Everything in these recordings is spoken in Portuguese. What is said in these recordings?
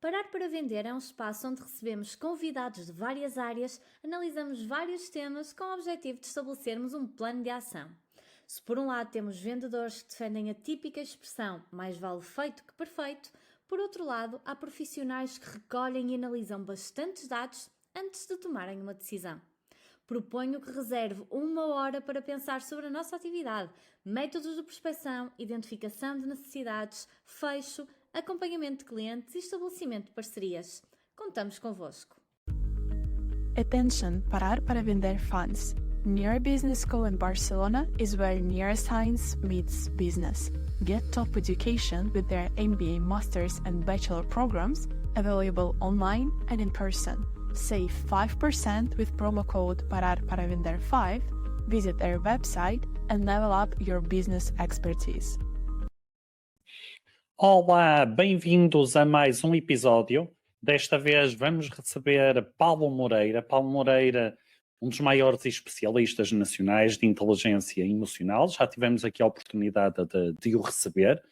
Parar para Vender é um espaço onde recebemos convidados de várias áreas, analisamos vários temas com o objetivo de estabelecermos um plano de ação. Se por um lado temos vendedores que defendem a típica expressão mais vale feito que perfeito, por outro lado há profissionais que recolhem e analisam bastantes dados antes de tomarem uma decisão. Proponho que reserve 1 hora para pensar sobre a nossa atividade, métodos de prospecção, identificação de necessidades, fecho, acompanhamento de clientes e estabelecimento de parcerias. Contamos convosco. Attention, Parar para Vender fans. Near Business School in Barcelona is where neuroscience meets business. Get top education with their MBA, Masters and Bachelor programs available online and in person. Save 5% with promo code Parar para Vender 5. Visit their website and level up your business expertise. Olá, bem-vindos a mais um episódio. Desta vez vamos receber Paulo Moreira. Paulo Moreira, um dos maiores especialistas nacionais de inteligência emocional. Já tivemos aqui a oportunidade de o receber,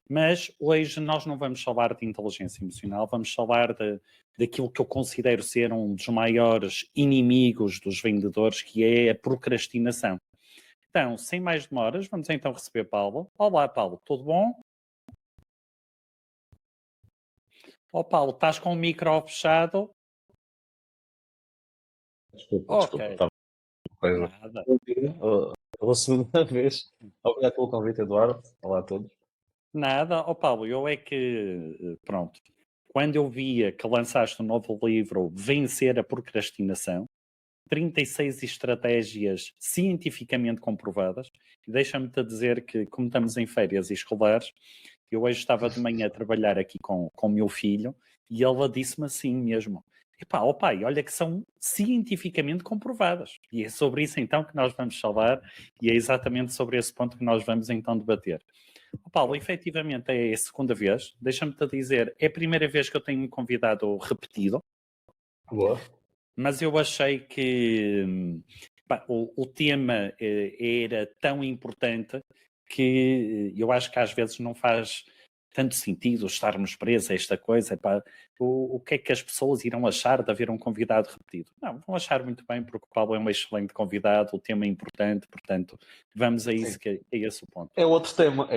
mas hoje nós não vamos falar de inteligência emocional, vamos falar daquilo que eu considero ser um dos maiores inimigos dos vendedores, que é a procrastinação. Então, sem mais demoras, vamos então receber Paulo. Olá, Paulo, tudo bom? Paulo, estás com o micro fechado? Desculpa, estava coisa. Nada. Pela segunda vez. Obrigado pelo convite, Eduardo. Olá a todos. Nada. Paulo, eu é que, pronto, quando eu via que lançaste um novo livro, Vencer a Procrastinação, 36 estratégias cientificamente comprovadas, e deixa-me-te dizer que, como estamos em férias escolares, eu hoje estava de manhã a trabalhar aqui com o meu filho e ele disse-me assim mesmo: pai, olha que são cientificamente comprovadas. E é sobre isso então que nós vamos falar e é exatamente sobre esse ponto que nós vamos então debater. Paulo, efetivamente é a segunda vez, deixa-me-te dizer, é a primeira vez que eu tenho um convidado repetido. Boa. Mas eu achei que o tema era tão importante que eu acho que às vezes não faz tanto sentido estarmos presos a esta coisa. O que é que as pessoas irão achar de haver um convidado repetido? Não, vão achar muito bem, porque o Paulo é um excelente convidado, o tema é importante, portanto, vamos a isso, que é esse o ponto. É outro tema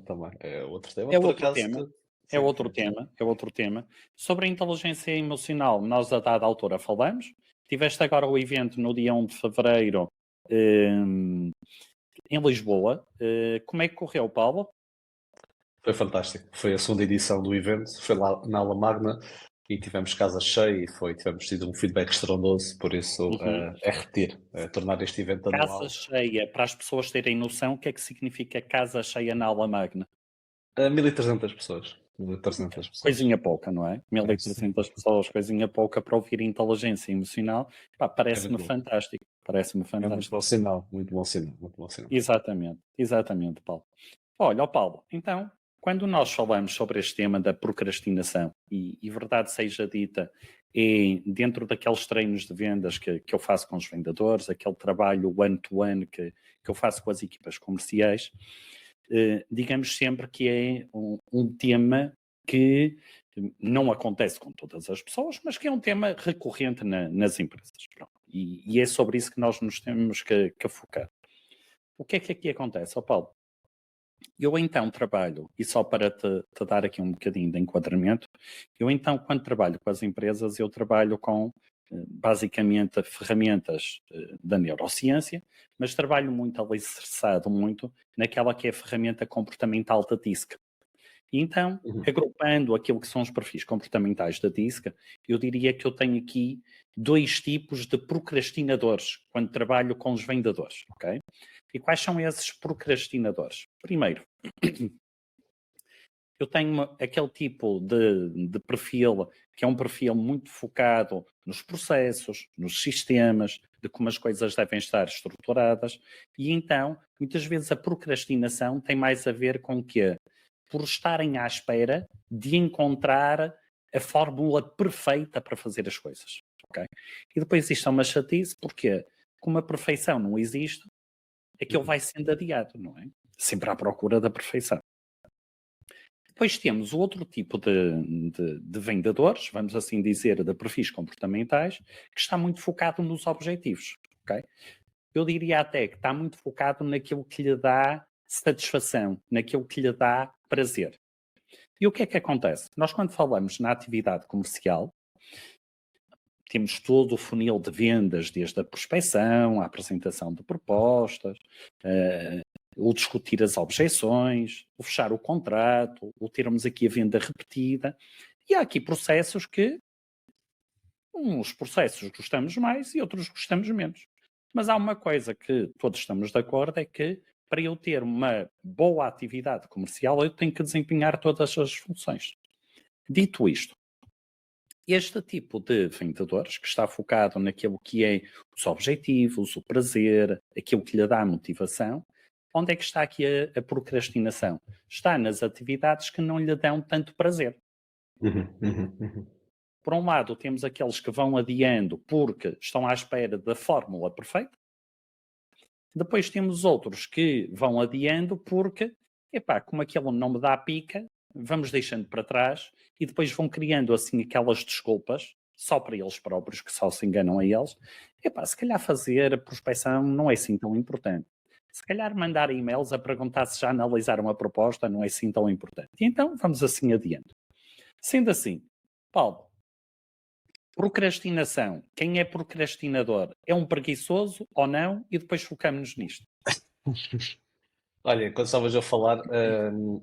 também. É outro tema. É outro tema. Sobre a inteligência emocional, nós a dada altura falamos. Tiveste agora o evento no dia 1 de fevereiro em Lisboa. Como é que correu, Paulo? Foi fantástico. Foi a segunda edição do evento. Foi lá na Aula Magna e tivemos casa cheia e tivemos tido um feedback estrondoso. Por isso, é repetir, tornar este evento anual. Casa cheia, para as pessoas terem noção, o que é que significa casa cheia na Aula Magna? 1.300 pessoas. 1.300 pessoas. Coisinha pouca, não é? 1.300 pessoas, coisinha pouca para ouvir inteligência emocional. Parece-me fantástico. Parece-me fantástico. É muito bom sinal, muito bom sinal. Exatamente, Paulo. Olha, Paulo, então, quando nós falamos sobre este tema da procrastinação, e verdade seja dita, é dentro daqueles treinos de vendas que eu faço com os vendedores, aquele trabalho one-to-one que eu faço com as equipas comerciais, digamos sempre que é um tema que não acontece com todas as pessoas, mas que é um tema recorrente nas empresas. E é sobre isso que nós nos temos que focar. O que é que aqui acontece, Paulo? Eu então trabalho, e só para te dar aqui um bocadinho de enquadramento, eu então quando trabalho com as empresas, eu trabalho com basicamente ferramentas da neurociência, mas trabalho muito alicerçado muito naquela que é a ferramenta comportamental da DISC. E então, agrupando aquilo que são os perfis comportamentais da DISC, eu diria que eu tenho aqui 2 tipos de procrastinadores quando trabalho com os vendedores, ok? E quais são esses procrastinadores? Primeiro, eu tenho aquele tipo de perfil que é um perfil muito focado nos processos, nos sistemas, de como as coisas devem estar estruturadas, e então, muitas vezes a procrastinação tem mais a ver com o quê? Por estarem à espera de encontrar a fórmula perfeita para fazer as coisas, ok? E depois isto é uma chatice, porque como a perfeição não existe, aquilo vai sendo adiado, não é? Sempre à procura da perfeição. Depois temos o outro tipo de vendedores, vamos assim dizer, de perfis comportamentais, que está muito focado nos objetivos, ok? Eu diria até que está muito focado naquilo que lhe dá satisfação, naquilo que lhe dá prazer. E o que é que acontece? Nós, quando falamos na atividade comercial, temos todo o funil de vendas, desde a prospecção, a apresentação de propostas, o discutir as objeções, o fechar o contrato, o termos aqui a venda repetida. E há aqui processos que, uns processos gostamos mais e outros gostamos menos. Mas há uma coisa que todos estamos de acordo, é que para eu ter uma boa atividade comercial, eu tenho que desempenhar todas as funções. Dito isto, este tipo de vendedores, que está focado naquilo que é os objetivos, o prazer, aquilo que lhe dá a motivação, onde é que está aqui a procrastinação? Está nas atividades que não lhe dão tanto prazer. Por um lado, temos aqueles que vão adiando porque estão à espera da fórmula perfeita. Depois temos outros que vão adiando porque, como aquilo não me dá pica, vamos deixando para trás e depois vão criando assim aquelas desculpas, só para eles próprios, que só se enganam a eles. Se calhar fazer a prospecção não é assim tão importante. Se calhar mandar e-mails a perguntar se já analisaram a proposta não é assim tão importante. E então vamos assim adiante. Sendo assim, Paulo, procrastinação. Quem é procrastinador é um preguiçoso ou não? E depois focamos-nos nisto. Olha, quando estavas a falar,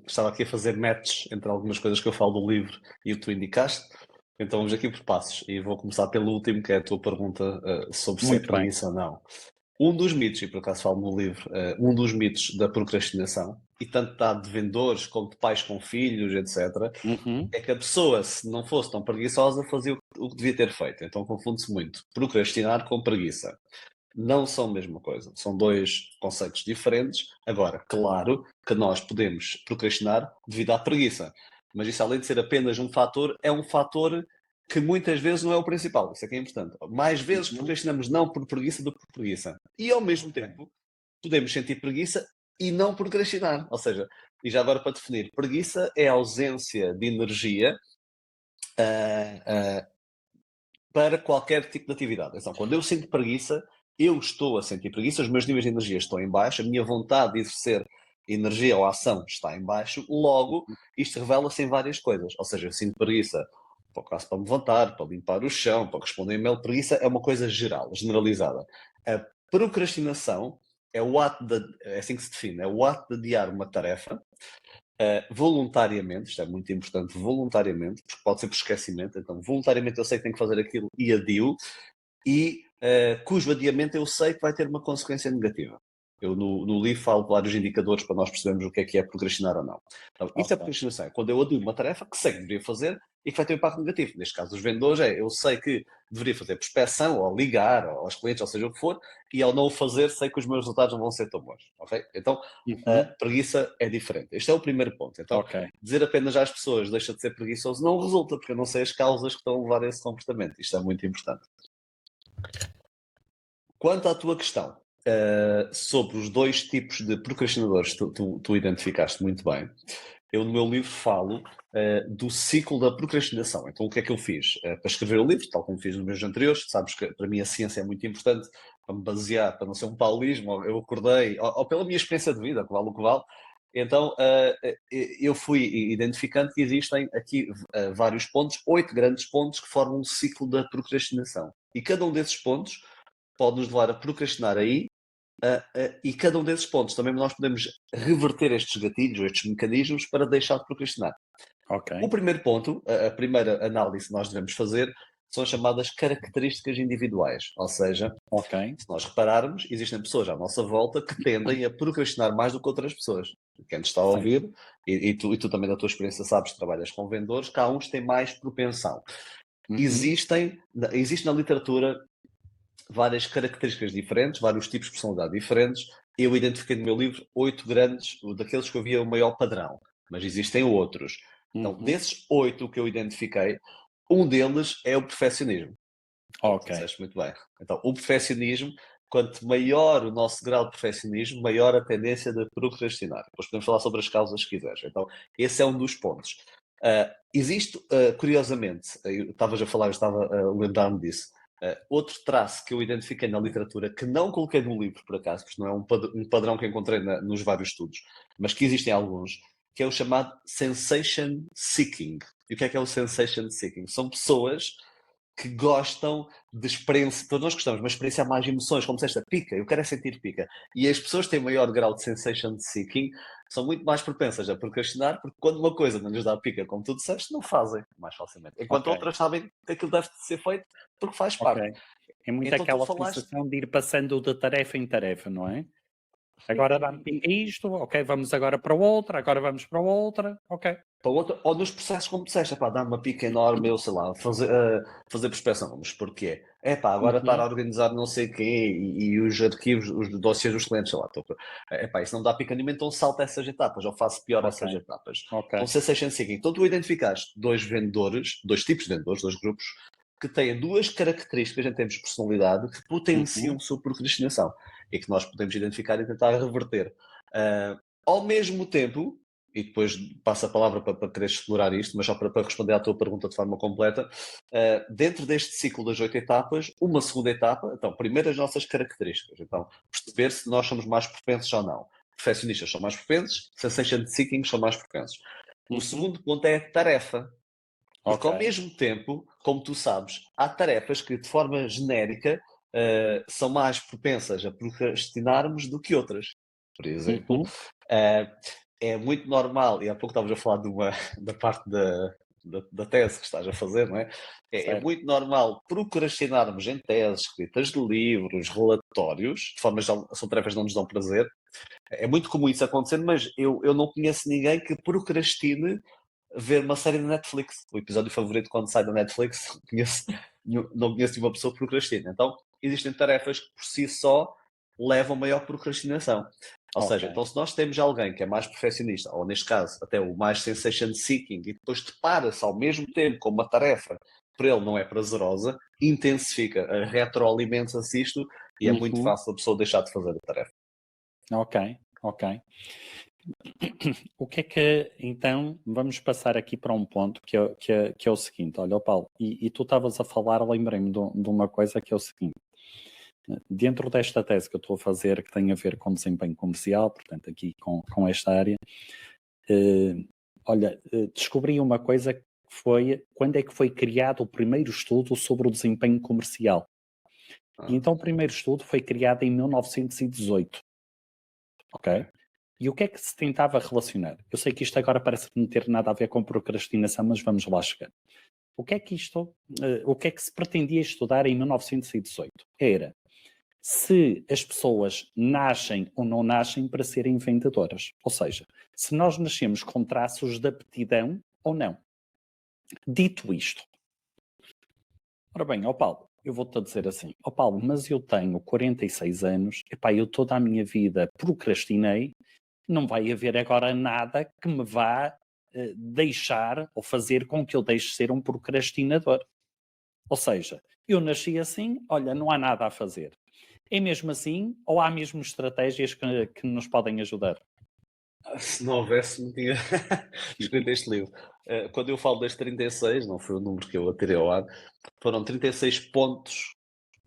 estava aqui a fazer match entre algumas coisas que eu falo do livro e o que tu indicaste. Então vamos aqui por passos e vou começar pelo último, que é a tua pergunta sobre se é Muito bem. preguiça ou não. Um dos mitos, e por acaso falo no livro, um dos mitos da procrastinação, e tanto está de vendedores como de pais com filhos, etc., é que a pessoa, se não fosse tão preguiçosa, fazia o que devia ter feito. Então confunde-se muito procrastinar com preguiça. Não são a mesma coisa, são dois conceitos diferentes. Agora, claro que nós podemos procrastinar devido à preguiça, mas isso, além de ser apenas um fator, é um fator que muitas vezes não é o principal. Isso é que é importante. Mais vezes procrastinamos não por preguiça do que por preguiça. E ao mesmo tempo, podemos sentir preguiça e não procrastinar. Ou seja, e já agora para definir, preguiça é a ausência de energia para qualquer tipo de atividade. Então, quando eu sinto preguiça, eu estou a sentir preguiça, os meus níveis de energia estão em baixo, a minha vontade de exercer energia ou ação está em baixo, logo, isto revela-se em várias coisas. Ou seja, eu sinto preguiça para me levantar, para limpar o chão, para responder e-mail. Preguiça é uma coisa geral, generalizada. A procrastinação é o ato é assim que se define, é o ato de adiar uma tarefa voluntariamente, isto é muito importante, voluntariamente, porque pode ser por esquecimento, então voluntariamente eu sei que tenho que fazer aquilo e adio, e cujo adiamento eu sei que vai ter uma consequência negativa. Eu no livro falo de vários indicadores para nós percebermos o que é procrastinar ou não. Então, isto é procrastinação. É quando eu adio uma tarefa que sei que deveria fazer e que vai ter um impacto negativo. Neste caso, os vendedores eu sei que deveria fazer prospeção, ou ligar aos clientes, ou seja o que for, e ao não o fazer, sei que os meus resultados não vão ser tão bons. Okay? Então, a preguiça é diferente. Este é o primeiro ponto. Então, dizer apenas às pessoas deixa de ser preguiçoso não resulta, porque eu não sei as causas que estão a levar a esse comportamento. Isto é muito importante. Quanto à tua questão sobre os dois tipos de procrastinadores que tu identificaste muito bem, eu no meu livro falo do ciclo da procrastinação. Então o que é que eu fiz? Para escrever o livro, tal como fiz nos meus anteriores, sabes que para mim a ciência é muito importante para me basear, para não ser um paulismo, eu acordei, ou pela minha experiência de vida, que vale o que vale. Então eu fui identificando que existem aqui vários pontos, 8 grandes pontos que formam um ciclo da procrastinação. E cada um desses pontos pode nos levar a procrastinar aí, e cada um desses pontos também nós podemos reverter estes gatilhos, estes mecanismos para deixar de procrastinar. O primeiro ponto, a primeira análise que nós devemos fazer são as chamadas características individuais, ou seja, se nós repararmos, existem pessoas à nossa volta que tendem a procrastinar mais do que outras pessoas. Quem te está a ouvir, e tu também da tua experiência sabes que trabalhas com vendedores, que há uns que têm mais propensão. Existe na literatura várias características diferentes, vários tipos de personalidade diferentes. Eu identifiquei no meu livro 8 grandes, daqueles que eu via o maior padrão, mas existem outros. Então, desses 8 que eu identifiquei, um deles é o perfeccionismo. Disseste muito bem. Então, o perfeccionismo quanto maior o nosso grau de perfeccionismo, maior a tendência de procrastinar. Depois podemos falar sobre as causas se quiseres. Então, esse é um dos pontos. Existe, curiosamente, eu estavas a falar, eu estava a lembrar-me disso, outro traço que eu identifiquei na literatura, que não coloquei no livro, por acaso, porque não é um padrão que encontrei nos vários estudos, mas que existem alguns, que é o chamado sensation seeking. E o que é o sensation seeking? São pessoas que gostam de experiência, todos nós gostamos, mas experienciar mais emoções, como disseste, a pica, eu quero é sentir pica. E as pessoas que têm maior grau de sensation seeking são muito mais propensas a procrastinar, porque quando uma coisa não lhes dá pica, como tu disseste, não fazem mais facilmente. Enquanto Ok. outras sabem que aquilo deve ser feito porque faz Ok. parte. É muito Então tu aquela falaste. sensação de ir passando de tarefa em tarefa, não é? Agora dá-me pica isto, ok, vamos agora para outra, agora vamos para outra, ok. Para outra, ou nos processos, como disseste, epá, dá-me uma pica enorme, eu sei lá, fazer prospeção, mas porquê? Epá, agora estar a organizar não sei o quê e os arquivos, os dossiês dos clientes, sei lá, epá, isso não dá pica nenhuma, então salta essas etapas, ou faço pior Ok. essas etapas. Ok. Então, sensation seeking. Então, tu identificaste dois vendedores, dois tipos de vendedores, dois grupos, que têm duas características em termos de personalidade que potenciam a sua procrastinação e que nós podemos identificar e tentar reverter. Ao mesmo tempo, e depois passo a palavra para querer explorar isto, mas só para responder à tua pergunta de forma completa, dentro deste ciclo das 8 etapas, uma segunda etapa, então, primeiro as nossas características, então, perceber se nós somos mais propensos ou não. Perfeccionistas são mais propensos, sensation seeking são mais propensos. O segundo ponto é a tarefa, porque ao mesmo tempo, como tu sabes, há tarefas que de forma genérica são mais propensas a procrastinarmos do que outras. Por exemplo, é muito normal, e há pouco estavas a falar da parte da tese que estás a fazer, não é? É Certo. muito normal procrastinarmos em teses, escritas de livros, relatórios, de forma geral, são tarefas que não nos dão prazer. É muito comum isso acontecer, mas eu não conheço ninguém que procrastine ver uma série na Netflix. O episódio favorito quando sai da Netflix, não conheço nenhuma pessoa que procrastina. Então, existem tarefas que por si só levam a maior procrastinação. Ou seja, Ok. então se nós temos alguém que é mais perfeccionista, ou neste caso até o mais sensation seeking, e depois depara-se ao mesmo tempo com uma tarefa que para ele não é prazerosa, intensifica, retroalimenta-se isto e é muito fácil a pessoa deixar de fazer a tarefa. Ok, ok. O que é que, então, vamos passar aqui para um ponto que é o seguinte, olha, Paulo, e tu estavas a falar, lembrei-me de uma coisa que é o seguinte, dentro desta tese que eu estou a fazer, que tem a ver com desempenho comercial, portanto, aqui com esta área, descobri uma coisa que foi, quando é que foi criado o primeiro estudo sobre o desempenho comercial? E então o primeiro estudo foi criado em 1918, ok? E o que é que se tentava relacionar? Eu sei que isto agora parece não ter nada a ver com procrastinação, mas vamos lá chegar. O que é que se pretendia estudar em 1918? Era se as pessoas nascem ou não nascem para serem vendedoras. Ou seja, se nós nascemos com traços de aptidão ou não. Dito isto, ora bem, Paulo, eu vou-te dizer assim, Paulo, mas eu tenho 46 anos, eu toda a minha vida procrastinei, não vai haver agora nada que me vá deixar ou fazer com que eu deixe de ser um procrastinador. Ou seja, eu nasci assim, olha, não há nada a fazer. É mesmo assim ou há mesmo estratégias que nos podem ajudar? Se não houvesse, não tinha escrito este livro. Quando eu falo das 36, não foi o número que eu atirei ao ar, foram 36 pontos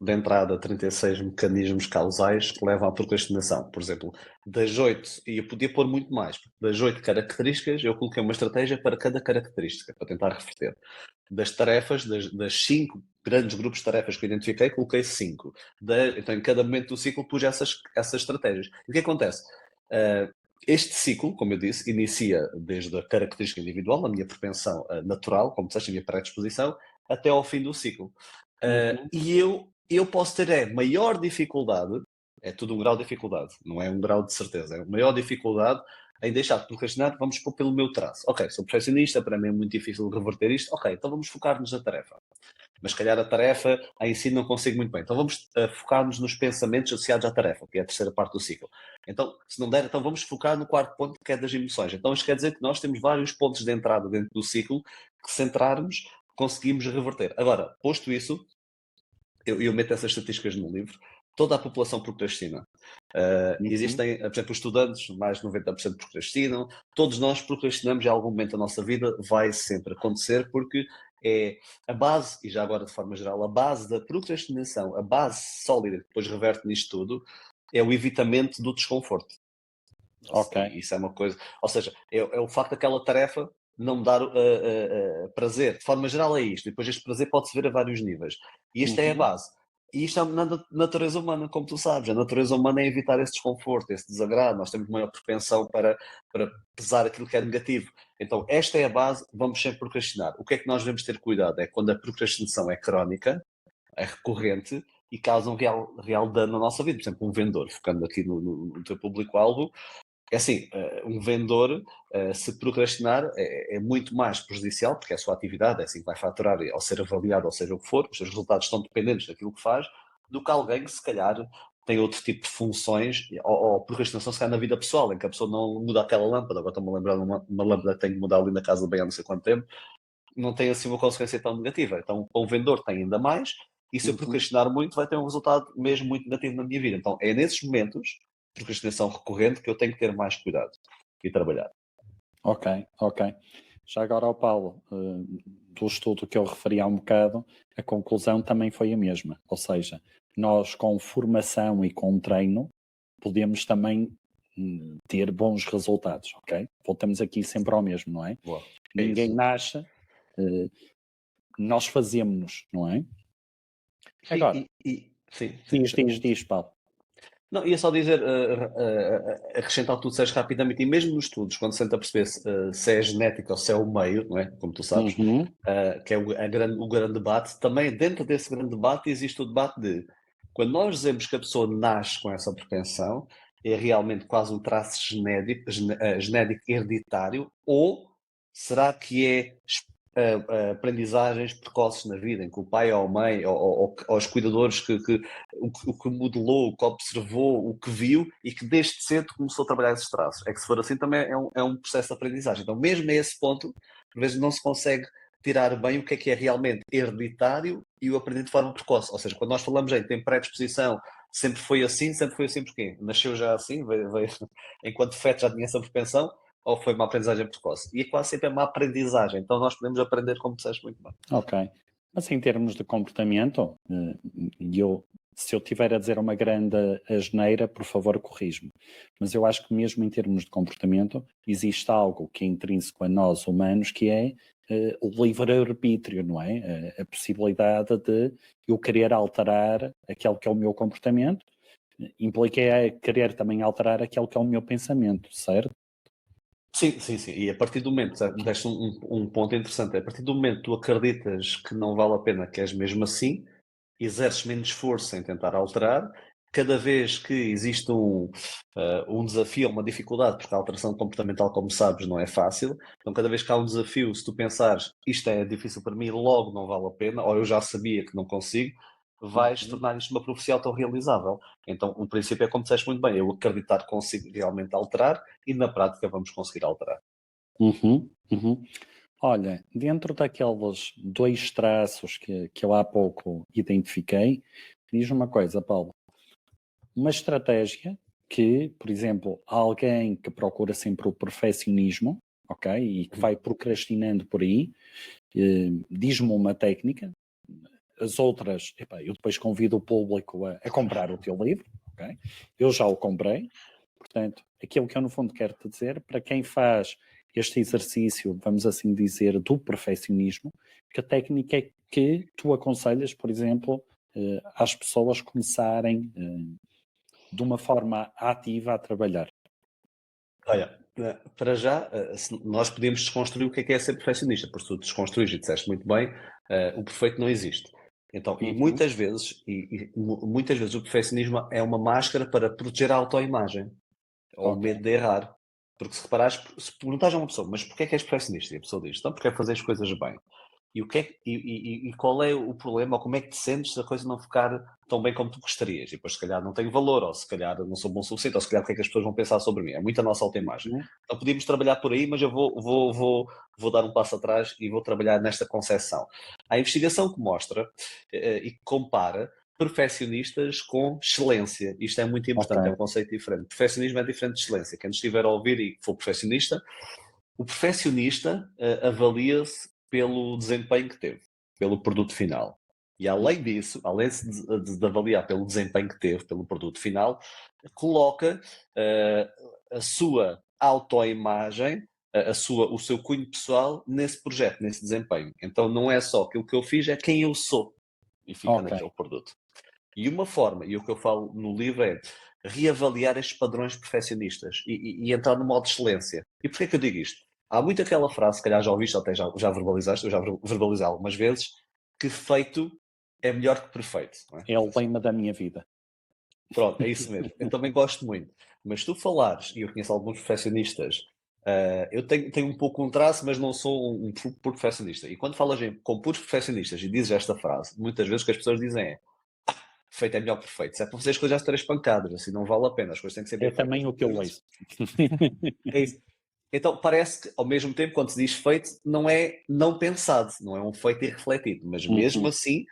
de entrada, 36 mecanismos causais que levam à procrastinação. Por exemplo, das 8, e eu podia pôr muito mais, das 8 características, eu coloquei uma estratégia para cada característica, para tentar reverter. Das tarefas, das 5 grandes grupos de tarefas que eu identifiquei, coloquei 5. Então, em cada momento do ciclo, pus essas estratégias. E o que acontece? Este ciclo, como eu disse, inicia desde a característica individual, a minha propensão natural, como disseste, a minha predisposição, até ao fim do ciclo. E eu posso ter maior dificuldade, é tudo um grau de dificuldade, não é um grau de certeza, é maior dificuldade em deixar de procrastinar, vamos pôr pelo meu traço. Ok, sou perfeccionista, para mim é muito difícil reverter isto, ok, então vamos focar-nos na tarefa. Mas se calhar a tarefa em si não consigo muito bem. Então vamos focar-nos nos pensamentos associados à tarefa, que é a terceira parte do ciclo. Então, se não der, então vamos focar no quarto ponto, que é das emoções. Então isto quer dizer que nós temos vários pontos de entrada dentro do ciclo que, se centrarmos, conseguimos reverter. Agora, posto isso, eu meto essas estatísticas no livro, toda a população procrastina. Existem, por exemplo, os estudantes, mais de 90% procrastinam. Todos nós procrastinamos em algum momento da nossa vida, vai sempre acontecer, porque é a base, e já agora de forma geral, a base da procrastinação, a base sólida que depois reverte nisto tudo, é o evitamento do desconforto. Ok. Isso é uma coisa, ou seja, é o facto daquela tarefa não me dar prazer. De forma geral é isto, e depois este prazer pode-se ver a vários níveis. E esta é a base. E isto é na natureza humana, como tu sabes. A natureza humana é evitar esse desconforto, esse desagrado. Nós temos maior propensão para pesar aquilo que é negativo. Então, esta é a base, vamos sempre procrastinar. O que é que nós devemos ter cuidado? É quando a procrastinação é crónica, é recorrente e causa um real dano na nossa vida. Por exemplo, um vendedor, focando aqui no teu público-alvo, é assim, um vendedor, se procrastinar, é muito mais prejudicial, porque é a sua atividade, é assim que vai faturar, ao ser avaliado, ou seja o que for, os seus resultados estão dependentes daquilo que faz, do que alguém que se calhar tem outro tipo de funções, ou procrastinação se calhar na vida pessoal, em que a pessoa não muda aquela lâmpada. Agora estou-me a lembrar de uma lâmpada que tenho que mudar ali na casa bem há não sei quanto tempo, não tem assim uma consequência tão negativa. Então, para um vendedor tem ainda mais, e se eu procrastinar muito, vai ter um resultado mesmo muito negativo na minha vida. Então, é nesses momentos, procrastinação recorrente, que eu tenho que ter mais cuidado e trabalhar. Ok. Já agora ao Paulo, do estudo que eu referi há um bocado, a conclusão também foi a mesma. Ou seja, nós com formação e com treino podemos também ter bons resultados, ok? Voltamos aqui sempre ao mesmo, não é? Boa. Ninguém nasce, nós fazemos-nos, não é? Agora, Sim. diz, Paulo. Não, ia só dizer, acrescentar o que tu disseste rapidamente, e mesmo nos estudos, quando se tenta perceber se é genética ou se é o meio, não é? Como tu sabes, que é o grande debate, também dentro desse grande debate existe o debate de, quando nós dizemos que a pessoa nasce com essa propensão, é realmente quase um traço genético hereditário, ou será que é aprendizagens precoces na vida, em que o pai ou a mãe, ou os cuidadores o que modelou, o que observou, o que viu, e que desde cedo começou a trabalhar esses traços. É que se for assim também é um processo de aprendizagem. Então mesmo a esse ponto, por vezes não se consegue tirar bem o que é realmente hereditário e o aprender de forma precoce. Ou seja, quando nós falamos em tem predisposição, sempre foi assim porquê? Nasceu já assim, veio, enquanto feto já tinha essa propensão, ou foi uma aprendizagem precoce? E é quase sempre uma aprendizagem, então nós podemos aprender como disseste muito bem. Ok, mas em termos de comportamento, se eu tiver a dizer uma grande asneira, por favor corrige-me, mas eu acho que mesmo em termos de comportamento existe algo que é intrínseco a nós humanos, que é o livre-arbítrio, não é? A possibilidade de eu querer alterar aquele que é o meu comportamento, implica querer também alterar aquele que é o meu pensamento, certo? Sim. E a partir do momento, deste um ponto interessante, a partir do momento que tu acreditas que não vale a pena, que és mesmo assim, exerces menos esforço em tentar alterar, cada vez que existe um desafio, uma dificuldade, porque a alteração comportamental, como sabes, não é fácil, então cada vez que há um desafio, se tu pensares isto é difícil para mim, logo não vale a pena, ou eu já sabia que não consigo, vais tornar isto uma profecia autorrealizável. Então, o princípio é como disseste muito bem, eu acreditar que consigo realmente alterar e na prática vamos conseguir alterar. Olha, dentro daqueles 2 traços que eu há pouco identifiquei, diz uma coisa, Paulo. Uma estratégia que, por exemplo, alguém que procura sempre o perfeccionismo, ok? E que vai procrastinando por aí, diz-me uma técnica. As outras, eu depois convido o público a comprar o teu livro, ok? Eu já o comprei. Portanto, aquilo que eu no fundo quero te dizer, para quem faz este exercício, vamos assim dizer, do perfeccionismo, que a técnica é que tu aconselhas, por exemplo, às pessoas começarem de uma forma ativa a trabalhar? Olha, para já, nós podemos desconstruir o que é ser perfeccionista, porque tu desconstruís e disseste muito bem, o perfeito não existe. Então, e muitas vezes o perfeccionismo é uma máscara para proteger a autoimagem, ou o medo de errar. Porque se reparares, se perguntares a uma pessoa, mas porquê é que és perfeccionista? E a pessoa diz, então porque é fazer as coisas bem. E qual é o problema, ou como é que te sentes se a coisa não ficar tão bem como tu gostarias? E depois se calhar não tenho valor, ou se calhar não sou bom o suficiente, ou se calhar o que é que as pessoas vão pensar sobre mim? É muito a nossa autoimagem. Então podíamos trabalhar por aí, mas eu vou dar um passo atrás e vou trabalhar nesta concepção. Há investigação que mostra e que compara perfeccionistas com excelência. Isto é muito importante, Ok. é um conceito diferente. Perfeccionismo é diferente de excelência. Quem nos estiver a ouvir e for perfeccionista, o perfeccionista avalia-se pelo desempenho que teve, pelo produto final. E além disso, além de avaliar pelo desempenho que teve, pelo produto final, coloca a sua autoimagem, o seu cunho pessoal nesse projeto, nesse desempenho. Então não é só aquilo que eu fiz, é quem eu sou. E fica Ok. naquele produto. E uma forma, e o que eu falo no livro é reavaliar estes padrões perfeccionistas e entrar no modo de excelência. E porquê que eu digo isto? Há muito aquela frase, se calhar já ouviste, até já verbalizaste, eu já verbalizei algumas vezes, que feito é melhor que perfeito. Não é? É o lema da minha vida. Pronto, é isso mesmo. Eu também gosto muito. Mas tu falares, e eu conheço alguns perfeccionistas, eu tenho um pouco um traço, mas não sou um puro perfeccionista. E quando falas com puros perfeccionistas e dizes esta frase, muitas vezes o que as pessoas dizem é feito é melhor que perfeito. Se é para fazer as coisas às 3 pancadas, assim não vale a pena, as coisas têm que ser É bem feitas. também o que eu ouço. É isso. Então parece que, ao mesmo tempo, quando se diz feito, não é não pensado, não é um feito irrefletido, mas mesmo assim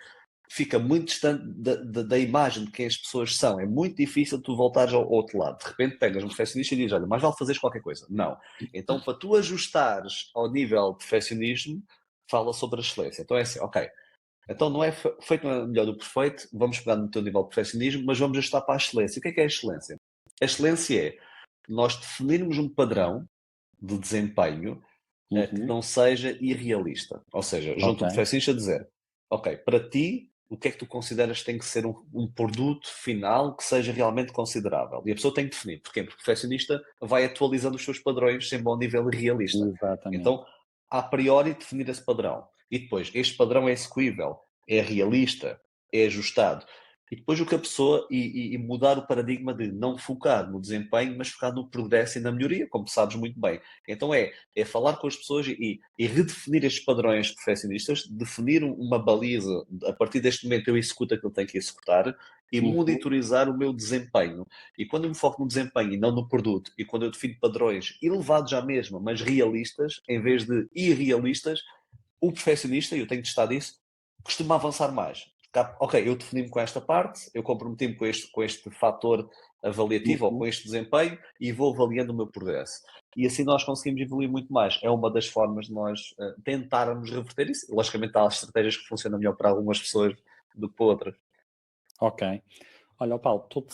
fica muito distante da imagem de quem as pessoas são. É muito difícil tu voltares ao outro lado. De repente pegas um perfeccionista e dizes, olha, mais vale fazeres qualquer coisa. Não. Então, para tu ajustares ao nível de perfeccionismo, fala sobre a excelência. Então é assim, ok, então não é feito não é melhor do perfeito, vamos pegar no teu nível de perfeccionismo, mas vamos ajustar para a excelência. O que é a excelência? A excelência é nós definirmos um padrão de desempenho que Uhum. não seja irrealista. Ou seja, junto Ok. ao perfeccionista a dizer, ok, para ti, o que é que tu consideras que tem que ser um produto final que seja realmente considerável? E a pessoa tem que definir. Porquê? Porque o perfeccionista vai atualizando os seus padrões sempre ao nível irrealista. Exatamente. Então, a priori, definir esse padrão. E depois, este padrão é execuível, é realista, é ajustado. E depois o que a pessoa, e mudar o paradigma de não focar no desempenho, mas focar no progresso e na melhoria, como sabes muito bem. Então é falar com as pessoas e redefinir estes padrões perfeccionistas, definir uma baliza, a partir deste momento eu executo aquilo que tenho que executar e Uhum. monitorizar o meu desempenho. E quando eu me foco no desempenho e não no produto, e quando eu defino padrões elevados à mesma, mas realistas, em vez de irrealistas, o perfeccionista, e eu tenho testado isso, costuma avançar mais. Ok, eu defini-me com esta parte, eu comprometi-me com este fator avaliativo ou Uhum. com este desempenho e vou avaliando o meu progresso. E assim nós conseguimos evoluir muito mais. É uma das formas de nós tentarmos reverter isso. Logicamente há estratégias que funcionam melhor para algumas pessoas do que para outras. Ok. Olha, Paulo, tu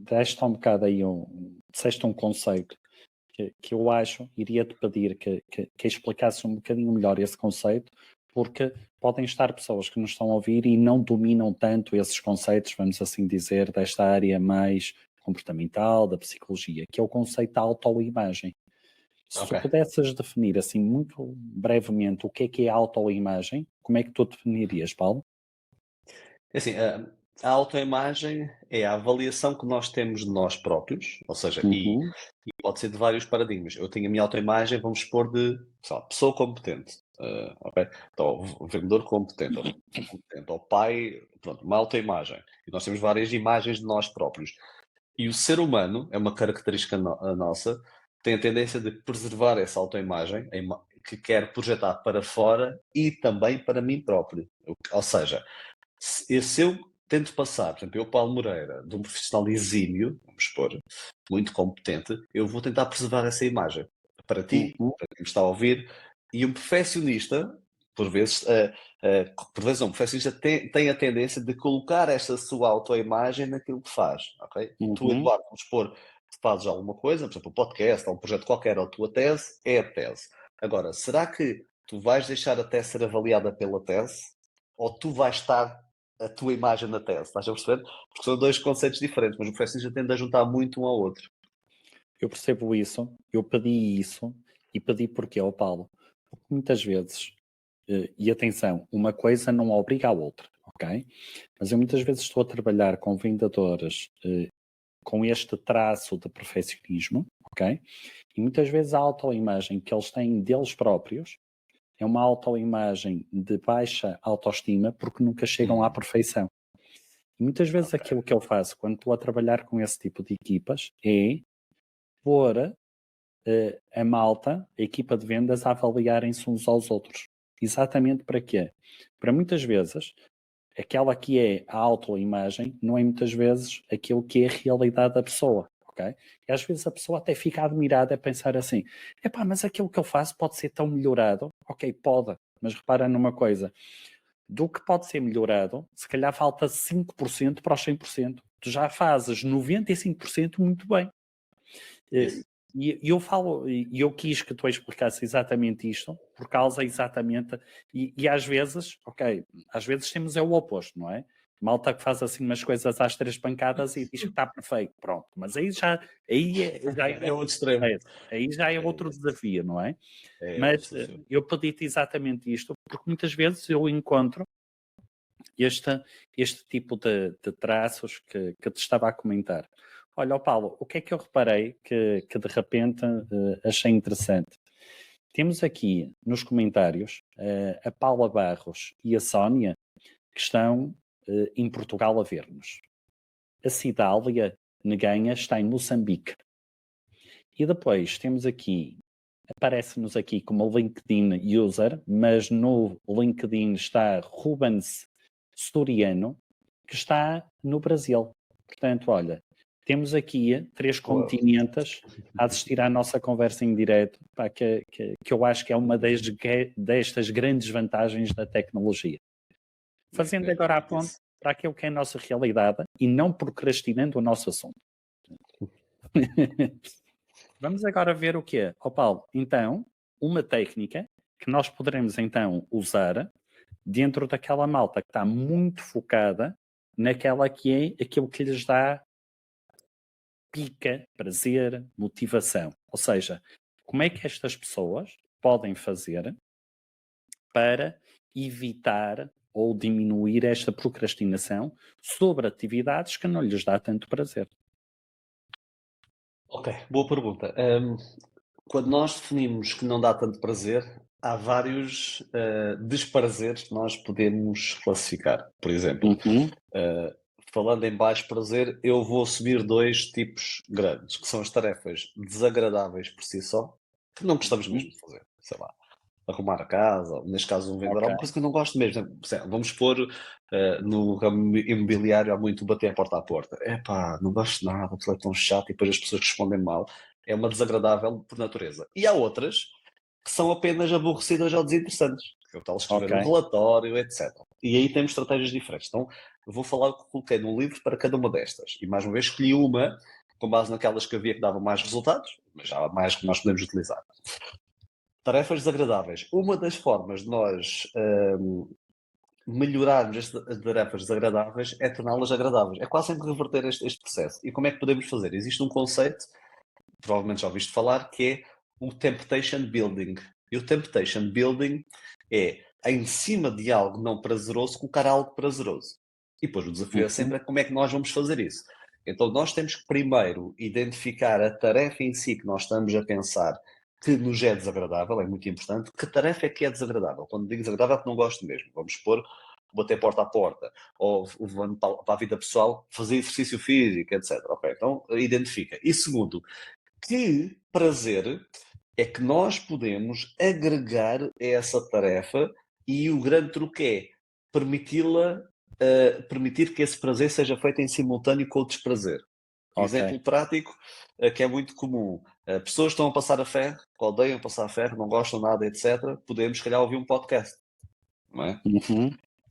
deste um bocado aí disseste um conceito que eu acho, iria-te pedir que explicasses um bocadinho melhor esse conceito, porque podem estar pessoas que nos estão a ouvir e não dominam tanto esses conceitos, vamos assim dizer, desta área mais comportamental, da psicologia, que é o conceito da autoimagem. Se tu Ok. pudesses definir assim muito brevemente o que é a autoimagem, como é que tu definirias, Paulo? Assim, a autoimagem é a avaliação que nós temos de nós próprios, ou seja, Uhum. e pode ser de vários paradigmas. Eu tenho a minha autoimagem, vamos expor de, sei lá, pessoa competente, ok? Então, vendedor competente, ou pai, pronto, uma autoimagem. E nós temos várias imagens de nós próprios. E o ser humano, é uma característica nossa, tem a tendência de preservar essa autoimagem, que quer projetar para fora e também para mim próprio. Ou seja, se eu tento passar, por exemplo, eu, Paulo Moreira, de um profissional exímio, vamos supor, muito competente, eu vou tentar preservar essa imagem para ti, Uhum. para quem me está a ouvir, e um perfeccionista, por vezes, um perfeccionista tem a tendência de colocar esta sua autoimagem naquilo que faz, ok? Tu, Uhum. Eduardo, vamos supor, fazes alguma coisa, por exemplo, um podcast, ou um projeto qualquer, ou a tua tese, é a tese. Agora, será que tu vais deixar a tese ser avaliada pela tese? Ou tu vais estar a tua imagem na tese, estás a perceber? Porque são dois conceitos diferentes, mas o perfeccionista tende a juntar muito um ao outro. Eu percebo isso, eu pedi isso e pedi porquê ao Paulo? Porque muitas vezes, e atenção, uma coisa não obriga a outra, ok? Mas eu muitas vezes estou a trabalhar com vendedores com este traço de perfeccionismo, ok? E muitas vezes a autoimagem que eles têm deles próprios é uma autoimagem de baixa autoestima porque nunca chegam à perfeição. E muitas vezes Ok. aquilo que eu faço quando estou a trabalhar com esse tipo de equipas é pôr a malta, a equipa de vendas, a avaliarem-se uns aos outros. Exatamente para quê? Para muitas vezes aquela que é a autoimagem não é muitas vezes aquilo que é a realidade da pessoa, ok? E às vezes a pessoa até fica admirada a pensar assim, epá, mas aquilo que eu faço pode ser tão melhorado. Ok, pode, mas repara numa coisa, do que pode ser melhorado, se calhar falta 5% para os 100%. Tu já fazes 95% muito bem. E eu falo, e eu quis que tu explicasse exatamente isto, por causa exatamente, e às vezes, ok, às vezes temos é o oposto, não é? Malta que faz assim umas coisas às 3 pancadas e diz que está perfeito, pronto. Mas aí já É outro extremo. aí já é outro desafio, não é? É Mas outro desafio. eu pedi-te exatamente isto, porque muitas vezes eu encontro este tipo de traços que te estava a comentar. Olha, ó Paulo, o que é que eu reparei que de repente achei interessante? Temos aqui nos comentários a Paula Barros e a Sónia, que estão em Portugal a ver-nos. A Cidália Neganha está em Moçambique. E depois temos aqui, aparece-nos aqui como LinkedIn user, mas no LinkedIn está Rubens Soriano, que está no Brasil. Portanto, olha, temos aqui 3 continentes a assistir à nossa conversa em direto, pá, que eu acho que é uma destas grandes vantagens da tecnologia. Fazendo agora a ponte para aquilo que é a nossa realidade e não procrastinando o nosso assunto. Vamos agora ver o que é. Ó Paulo, então, uma técnica que nós poderemos então usar dentro daquela malta que está muito focada naquela que é aquilo que lhes dá pica, prazer, motivação. Ou seja, como é que estas pessoas podem fazer para evitar ou diminuir esta procrastinação sobre atividades que não lhes dá tanto prazer? Ok, boa pergunta. Quando nós definimos que não dá tanto prazer, há vários desprazeres que nós podemos classificar. Por exemplo, falando em baixo prazer, eu vou assumir 2 tipos grandes, que são as tarefas desagradáveis por si só, que não gostamos mesmo de fazer. Sei lá, arrumar a casa, ou, neste caso um vendedor, Ok. uma coisa que eu não gosto mesmo. Vamos pôr no ramo imobiliário, há muito bater a porta a porta. Epá, não gosto de nada, aquilo é tão chato e depois as pessoas respondem mal. É uma desagradável por natureza. E há outras que são apenas aborrecidas ou desinteressantes. Que é o tal escrever um Ok. relatório, etc. E aí temos estratégias diferentes. Então, eu vou falar o que coloquei num livro para cada uma destas. E mais uma vez escolhi uma com base naquelas que havia que davam mais resultados, mas já há mais que nós podemos utilizar. Tarefas desagradáveis. Uma das formas de nós melhorarmos as tarefas desagradáveis é torná-las agradáveis. É quase sempre reverter este processo. E como é que podemos fazer? Existe um conceito, provavelmente já ouviste falar, que é o temptation building. E o temptation building é, em cima de algo não prazeroso, colocar algo prazeroso. E depois o desafio é sempre como é que nós vamos fazer isso. Então nós temos que primeiro identificar a tarefa em si que nós estamos a pensar que nos é desagradável, é muito importante. Que tarefa é que é desagradável? Quando digo desagradável é que não gosto mesmo. Vamos supor, bater porta a porta, ou levando para a vida pessoal, fazer exercício físico, etc. Ok, então identifica. E segundo, que prazer é que nós podemos agregar a essa tarefa, e o grande truque é permitir que esse prazer seja feito em simultâneo com o desprazer. Ok. Exemplo prático que é muito comum. Pessoas que estão a passar a ferro, que odeiam passar a ferro, não gostam nada, etc. Podemos, se calhar, ouvir um podcast. Não é?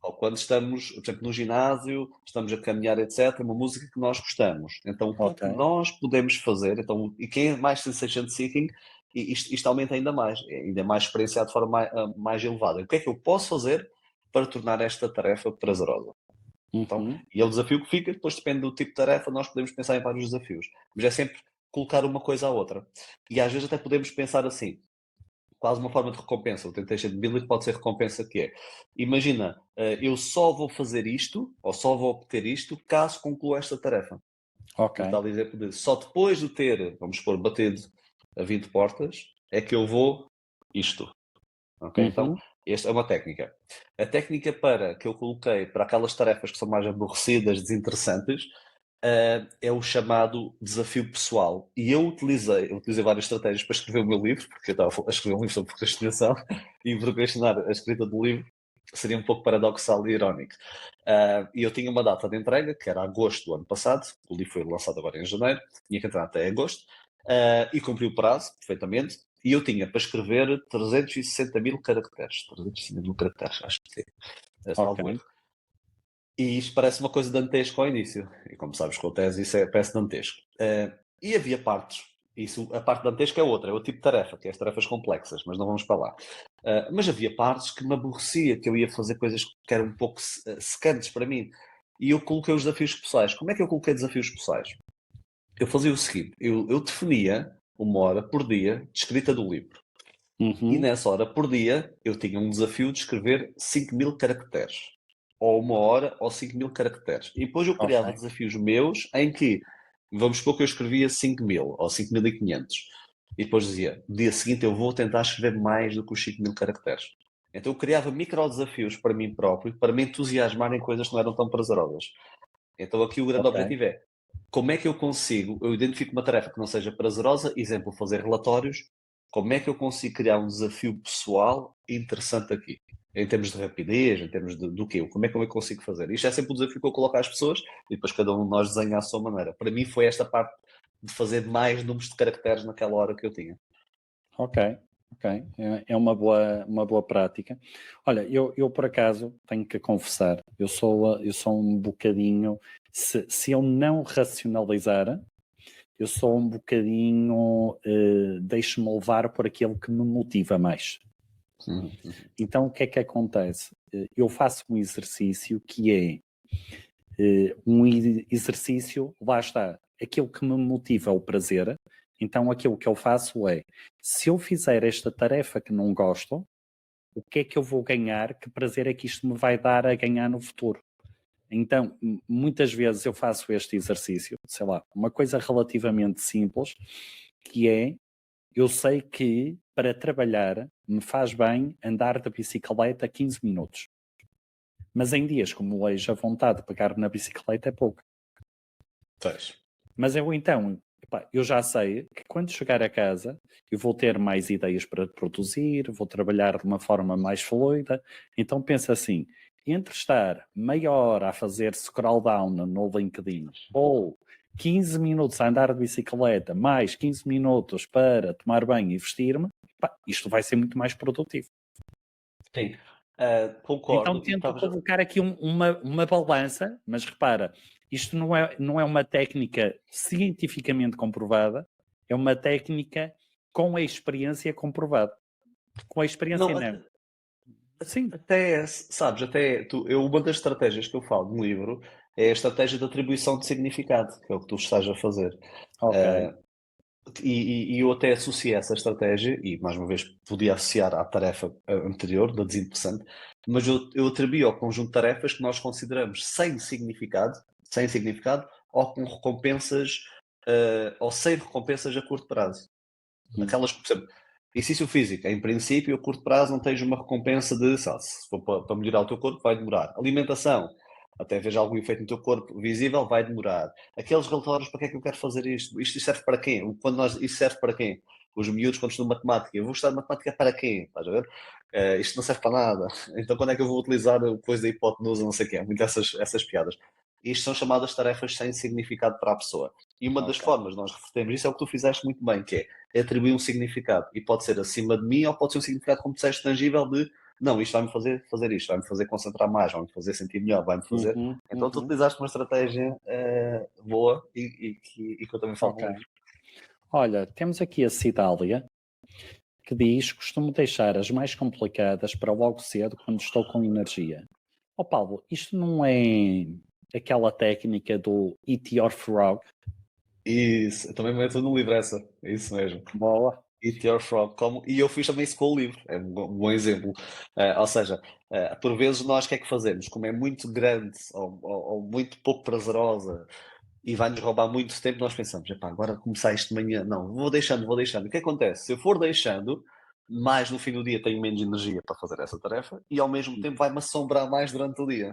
Ou quando estamos, por exemplo, no ginásio, estamos a caminhar, etc., uma música que nós gostamos. Então, o que nós podemos fazer, então, e quem é mais sensation seeking, isto aumenta ainda mais, é ainda mais experienciado de forma mais elevada. O que é que eu posso fazer para tornar esta tarefa prazerosa? Então, e é o desafio que fica, depois depende do tipo de tarefa, nós podemos pensar em vários desafios. Mas é sempre colocar uma coisa à outra. E às vezes até podemos pensar assim, quase uma forma de recompensa. O temptation building pode ser recompensa que é, imagina, eu só vou fazer isto, ou só vou obter isto, caso conclua esta tarefa. Ok. O tal exemplo de, só depois de ter, vamos supor, batido a 20 portas, é que eu vou isto. Ok? Então, esta é uma técnica. A técnica para que eu coloquei para aquelas tarefas que são mais aborrecidas, desinteressantes, é o chamado desafio pessoal. E eu utilizei várias estratégias para escrever o meu livro, porque eu estava a escrever um livro sobre procrastinação e procrastinar a escrita do livro. seria um pouco paradoxal e irónico. E eu tinha uma data de entrega, que era agosto do ano passado, o livro foi lançado agora em janeiro, tinha que entrar até agosto, e cumpri o prazo perfeitamente, e eu tinha para escrever 360.000 caracteres. 360.000 caracteres, acho que sim. Ok. Salvo erro. E isto parece uma coisa dantesca ao início. E como sabes, com o tese isso parece dantesco. E havia partes. A parte dantesca é outro tipo de tarefa, que é as tarefas complexas, mas não vamos para lá. Mas havia partes que me aborrecia, que eu ia fazer coisas que eram um pouco secantes para mim. E eu coloquei os desafios pessoais. Como é que eu coloquei desafios pessoais? Eu fazia o seguinte, eu definia 1 hora por dia de escrita do livro. E Uhum. nessa hora por dia, eu tinha um desafio de escrever 5.000 caracteres. Ou 1 hora, ou 5.000 caracteres. E depois eu criava Ok. desafios meus em que, vamos supor que eu escrevia 5.000 ou 5.500. E depois dizia, no dia seguinte eu vou tentar escrever mais do que os 5.000 caracteres. Então eu criava micro desafios para mim próprio, para me entusiasmar em coisas que não eram tão prazerosas. Então aqui o grande Ok. objetivo é, como é que eu identifico uma tarefa que não seja prazerosa, exemplo, fazer relatórios, como é que eu consigo criar um desafio pessoal interessante aqui? Em termos de rapidez, em termos do quê? Como é que eu consigo fazer? Isto é sempre o desafio que eu coloco às pessoas e depois cada um de nós desenha à sua maneira. Para mim foi esta parte de fazer mais números de caracteres naquela hora que eu tinha. Ok, ok. É uma boa prática. Olha, eu por acaso tenho que confessar, eu sou um bocadinho, se eu não racionalizar, eu sou um bocadinho, deixo-me levar por aquilo que me motiva mais. Uhum. Então o que é que acontece? Eu faço um exercício que é um exercício, lá está, aquilo que me motiva é o prazer. Então aquilo que eu faço é, se eu fizer esta tarefa que não gosto, o que é que eu vou ganhar? Que prazer é que isto me vai dar a ganhar no futuro? Então, muitas vezes eu faço este exercício, sei lá, uma coisa relativamente simples, que é, eu sei que para trabalhar me faz bem andar de bicicleta 15 minutos. Mas em dias como hoje, a vontade de pegar na bicicleta é pouca. Pois. Mas eu então, epá, eu já sei que quando chegar a casa eu vou ter mais ideias para produzir, vou trabalhar de uma forma mais fluida. Então pensa assim, entre estar meia hora a fazer scroll down no LinkedIn ou 15 minutos a andar de bicicleta, mais 15 minutos para tomar banho e vestir-me, isto vai ser muito mais produtivo. Sim, Então concordo. E tento estavas colocar aqui uma balança, mas repara, isto não é uma técnica cientificamente comprovada, é uma técnica com a experiência comprovada. Com a experiência não, não. Sim, até, sabes, uma das estratégias que eu falo no livro é a estratégia de atribuição de significado, que é o que tu estás a fazer. ok. Eh, e eu até associei essa estratégia, e mais uma vez podia associar à tarefa anterior, da desinteressante, mas eu atribuí ao conjunto de tarefas que nós consideramos sem significado, ou com recompensas, ou sem recompensas a curto prazo. Hum. Aquelas, por exemplo, exercício físico, em princípio, a curto prazo não tens uma recompensa de, sabe, se for para melhorar o teu corpo, vai demorar. Alimentação, até veja algum efeito no teu corpo visível, vai demorar. Aqueles relatórios, para que é que eu quero fazer isto? Isto serve para quem? Isso serve para quem? Os miúdos, quando estudam matemática, eu vou estudar matemática para quem? Estás a ver? Isto não serve para nada. Então, quando é que eu vou utilizar a coisa da hipotenusa, não sei o quê? Muito essas piadas. Isto são chamadas tarefas sem significado para a pessoa. E uma das Ok. formas de nós revertermos isso é o que tu fizeste muito bem, que é atribuir um significado. E pode ser acima de mim, ou pode ser um significado, como disseste, tangível de não, isto vai-me fazer isto, vai-me fazer concentrar mais, vai-me fazer sentir melhor, vai-me fazer. Uhum, Então tu uhum. utilizaste uma estratégia boa e que eu também falo Ok. no livro. Olha, temos aqui a Cidália, que diz, costumo deixar as mais complicadas para logo cedo quando estou com energia. Ó Paulo, isto não é aquela técnica do Eat Your Frog? Isso, eu também meto no livro essa, é isso mesmo. Boa. Eat Your Frog. E eu fiz também isso com o livro, é um bom exemplo. Ou seja, por vezes nós o que é que fazemos? Como é muito grande ou muito pouco prazerosa e vai-nos roubar muito tempo, nós pensamos, epá, agora começar isto de manhã, não, vou deixando, vou deixando. O que acontece? Se eu for deixando, mais no fim do dia tenho menos energia para fazer essa tarefa e ao mesmo tempo vai-me assombrar mais durante o dia.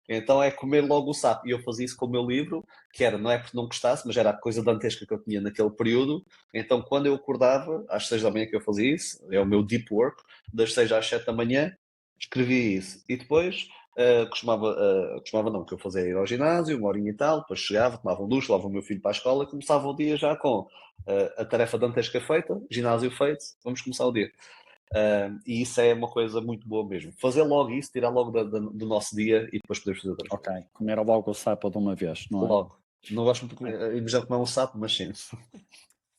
Então é comer logo o sapo. E eu fazia isso com o meu livro, que era, não é porque não gostasse, mas era a coisa dantesca que eu tinha naquele período. Então quando eu acordava, às 6 da manhã que eu fazia isso, é o meu deep work, das 6 às 7 da manhã, escrevia isso. E depois costumava não, que eu fazia ir ao ginásio, 1 horinha e tal, depois chegava, tomava um duche, levava o meu filho para a escola e começava o dia já com a tarefa dantesca feita, ginásio feito, vamos começar o dia. E isso é uma coisa muito boa mesmo. Fazer logo isso, tirar logo do nosso dia e depois podemos fazer outras Ok, coisas. comer logo o sapo de uma vez, não é? Logo. Não gosto muito de imagina comer um sapo, mas sim.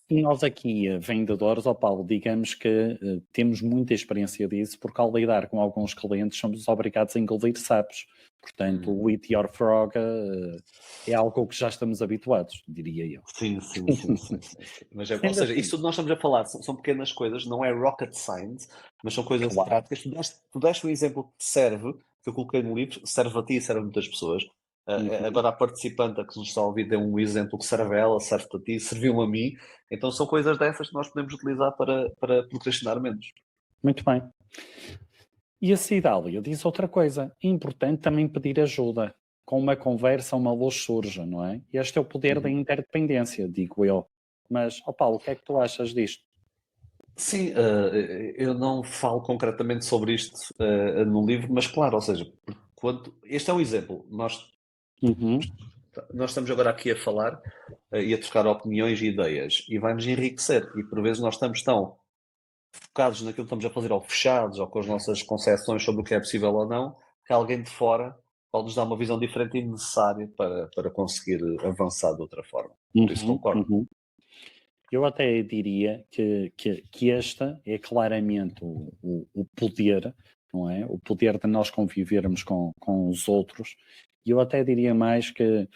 E nós aqui, vendedores, Paulo, digamos que temos muita experiência disso, porque ao lidar com alguns clientes somos obrigados a engolir sapos. Portanto, o Eat Your Frog é algo que já estamos habituados, diria eu. Sim. Mas ou Sendo seja, assim, isso tudo nós estamos a falar, são pequenas coisas, não é rocket science, mas são coisas claro, práticas. Tu deste um exemplo que serve, que eu coloquei no livro, serve a ti e serve a muitas pessoas. Agora a participante que nos está a ouvir deu um exemplo que serve a ela, serve-te a ti, serviu a mim. Então são coisas dessas que nós podemos utilizar para procrastinar menos. muito bem. E a Cidália diz outra coisa, é importante também pedir ajuda. Com uma conversa, uma luz surge, não é? Este é o poder da interdependência, digo eu. Mas, Paulo, o que é que tu achas disto? Sim, eu não falo concretamente sobre isto no livro, mas claro, ou seja, este é um exemplo. Nós estamos agora aqui a falar e a trocar opiniões e ideias e vai-nos enriquecer. E por vezes nós estamos tão focados naquilo que estamos a fazer, ou fechados, ou com as nossas concepções sobre o que é possível ou não, que alguém de fora pode nos dar uma visão diferente e necessária para conseguir avançar de outra forma. Por isso concordo. Eu até diria que esta é claramente o poder, não é? O poder de nós convivermos com os outros. E eu até diria mais que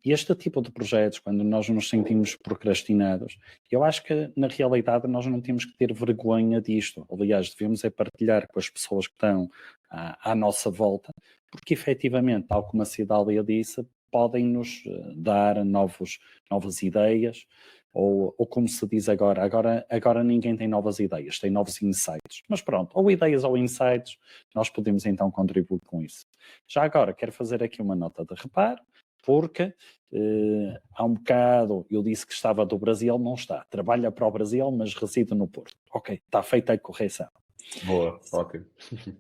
este tipo de projetos, quando nós nos sentimos procrastinados, eu acho que na realidade nós não temos que ter vergonha disto. Aliás, devemos é partilhar com as pessoas que estão à nossa volta, porque efetivamente, tal como a Cidália disse, podem nos dar novas ideias, ou como se diz agora ninguém tem novas ideias, tem novos insights. Mas pronto, ou ideias ou insights, nós podemos então contribuir com isso. Já agora, quero fazer aqui uma nota de reparo, porque há um bocado eu disse que estava do Brasil, não está. Trabalha para o Brasil, mas reside no Porto. Ok, está feita a correção. Boa, ótimo.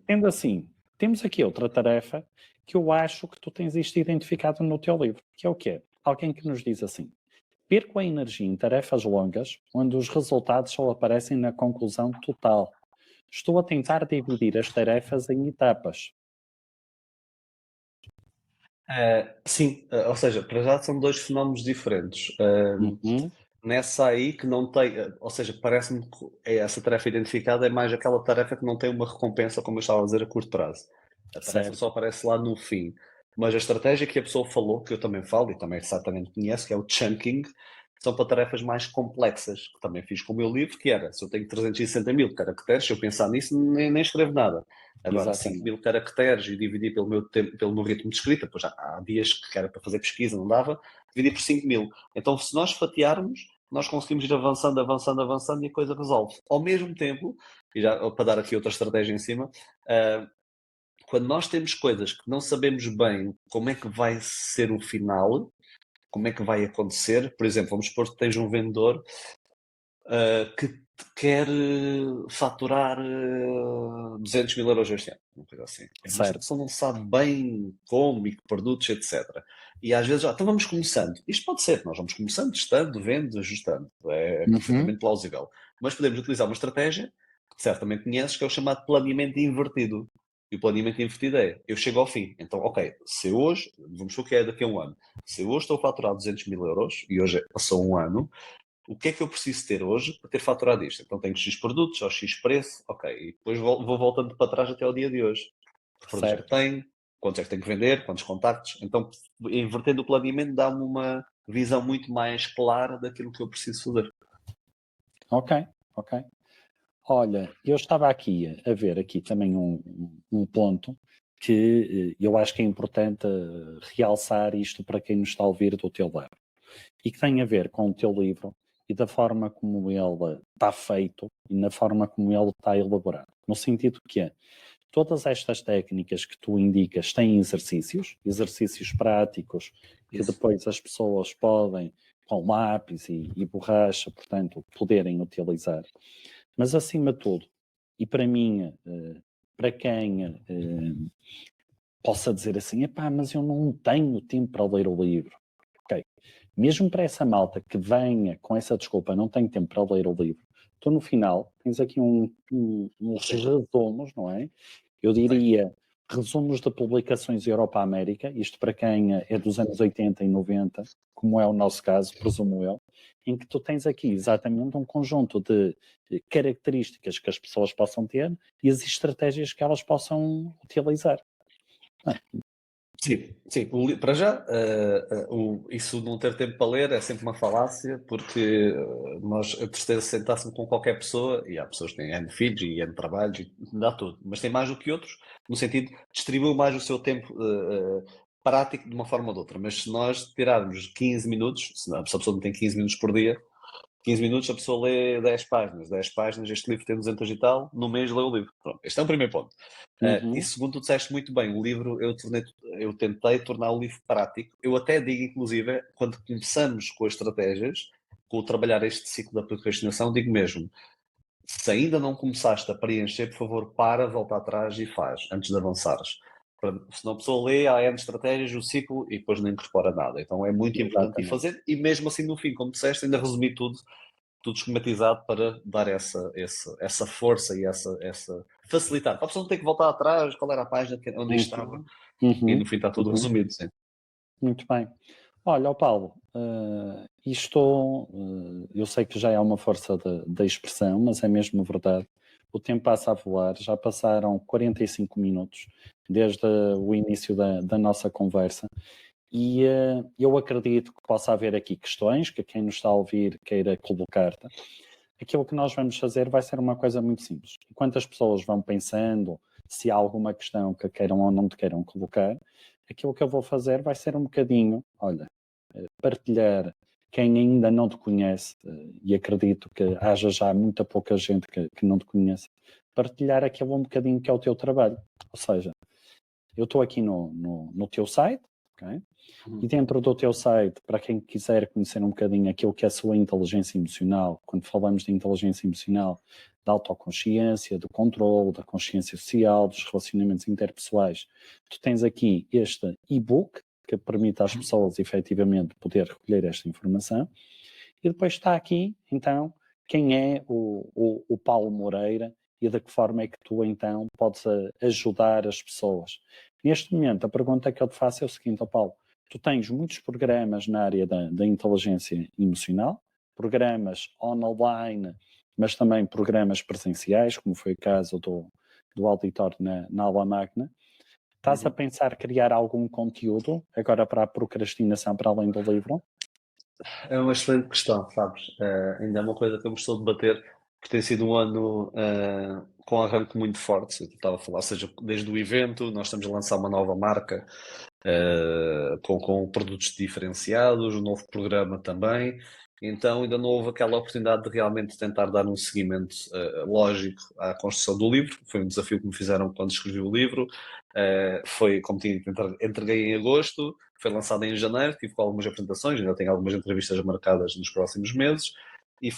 Sendo assim, temos aqui outra tarefa que eu acho que tu tens isto identificado no teu livro, que é o quê? Alguém que nos diz assim: perco a energia em tarefas longas, onde os resultados só aparecem na conclusão total. Estou a tentar dividir as tarefas em etapas. Sim, ou seja, para já são dois fenómenos diferentes. Uhum. Nessa aí que não tem, ou seja, parece-me que essa tarefa identificada é mais aquela tarefa que não tem uma recompensa, como eu estava a dizer, a curto prazo. A tarefa Certo. só aparece lá no fim. Mas a estratégia que a pessoa falou, que eu também falo e também certamente conhece, que é o chunking, são para tarefas mais complexas, que também fiz com o meu livro, que era, se eu tenho 360 mil caracteres, se eu pensar nisso, nem escrevo nada. Agora, Exatamente. 5 mil caracteres e dividir pelo meu tempo, pelo meu ritmo de escrita, pois já há dias que era para fazer pesquisa, não dava, dividir por 5 mil. Então, se nós fatiarmos, nós conseguimos ir avançando e a coisa resolve. Ao mesmo tempo, e já para dar aqui outra estratégia em cima, quando nós temos coisas que não sabemos bem como é que vai ser o final, como é que vai acontecer, por exemplo, vamos supor que tens um vendedor que quer faturar 200 mil euros este ano, uma coisa assim. Mas a Certo. pessoa não sabe bem como e que produtos, etc. E às vezes, então vamos começando. Isto pode ser, nós vamos começando, testando, vendo, ajustando. É perfeitamente plausível. Mas podemos utilizar uma estratégia que certamente conheces, que é o chamado planeamento invertido. E o planeamento invertido é, eu chego ao fim. Então, ok, se hoje, vamos supor que é daqui a um ano, se hoje estou a faturar 200 mil euros, e hoje passou um ano, o que é que eu preciso ter hoje para ter faturado isto? Então tenho X produtos, ou X preço, ok, e depois vou voltando para trás até o dia de hoje. Que produtos é que tenho, quantos é que tenho que vender, quantos contactos. Então, invertendo o planeamento dá-me uma visão muito mais clara daquilo que eu preciso fazer. Ok. Olha, eu estava aqui a ver aqui também um ponto que eu acho que é importante realçar isto para quem nos está a ouvir do teu lado e que tem a ver com o teu livro e da forma como ele está feito e na forma como ele está elaborado. No sentido que é, todas estas técnicas que tu indicas têm exercícios práticos que Isso. depois as pessoas podem, com lápis e borracha, portanto, poderem utilizar. Mas, acima de tudo, e para mim, para quem possa dizer assim, epá, mas eu não tenho tempo para ler o livro. Ok. Mesmo para essa malta que venha com essa desculpa, não tenho tempo para ler o livro, tu no final tens aqui uns resumos, não é? Eu diria resumos de publicações Europa-América, isto para quem é dos anos 80 e 90, como é o nosso caso, presumo eu, em que tu tens aqui exatamente um conjunto de características que as pessoas possam ter e as estratégias que elas possam utilizar. Sim, sim. Para já, isso de não ter tempo para ler é sempre uma falácia, porque nós, a tristeza, sentar-se com qualquer pessoa, e há pessoas que têm N filhos e N trabalhos, e dá tudo, mas tem mais do que outros, no sentido, distribui mais o seu tempo prático de uma forma ou de outra. Mas se nós tirarmos 15 minutos, se a pessoa não tem 15 minutos por dia, 15 minutos a pessoa lê 10 páginas. 10 páginas, este livro tem 200 e tal, no mês lê o livro. Pronto, este é o primeiro ponto. E segundo, tu disseste muito bem, o livro, eu tentei tornar o livro prático. Eu até digo, inclusive, quando começamos com as estratégias, com o trabalhar este ciclo da procrastinação, digo mesmo, se ainda não começaste a preencher, por favor, volta atrás e faz, antes de avançares. Senão a pessoa lê a N estratégias, o ciclo, e depois não incorpora nada. Então é muito importante ir fazer, e mesmo assim no fim, como disseste, ainda resumi tudo esquematizado para dar essa força e essa facilitar. Para a pessoa não ter que voltar atrás, qual era a página onde estava, e no fim está tudo resumido. Sim. Muito bem. Olha, Paulo, eu sei que já é uma força da expressão, mas é mesmo verdade. O tempo passa a voar, já passaram 45 minutos desde o início da nossa conversa e eu acredito que possa haver aqui questões que quem nos está a ouvir queira colocar-te. Aquilo que nós vamos fazer vai ser uma coisa muito simples. Enquanto as pessoas vão pensando se há alguma questão que queiram ou não te queiram colocar, aquilo que eu vou fazer vai ser um bocadinho, olha, partilhar quem ainda não te conhece, e acredito que haja já muita pouca gente que não te conhece, partilhar aquilo um bocadinho que é o teu trabalho. Ou seja, eu estou aqui no teu site, ok? E dentro do teu site, para quem quiser conhecer um bocadinho aquilo que é a sua inteligência emocional, quando falamos de inteligência emocional, da autoconsciência, do controle, da consciência social, dos relacionamentos interpessoais, tu tens aqui este e-book que permite às pessoas efetivamente poder recolher esta informação. E depois está aqui, então, quem é o Paulo Moreira e de que forma é que tu, então, podes ajudar as pessoas. Neste momento, a pergunta que eu te faço é o seguinte, Paulo, tu tens muitos programas na área da inteligência emocional, programas online, mas também programas presenciais, como foi o caso do auditório na Aula Magna. Estás a pensar criar algum conteúdo agora para a procrastinação para além do livro? É uma excelente questão, sabes? Ainda é uma coisa que eu gostou de debater, porque tem sido um ano com um arranque muito forte. Eu estava a falar, ou seja, desde o evento, nós estamos a lançar uma nova marca com produtos diferenciados, um novo programa também. Então ainda não houve aquela oportunidade de realmente tentar dar um seguimento lógico à construção do livro. Foi um desafio que me fizeram quando escrevi o livro. Foi, como tinha dito, entreguei em agosto, foi lançado em janeiro, tive com algumas apresentações, ainda tenho algumas entrevistas marcadas nos próximos meses e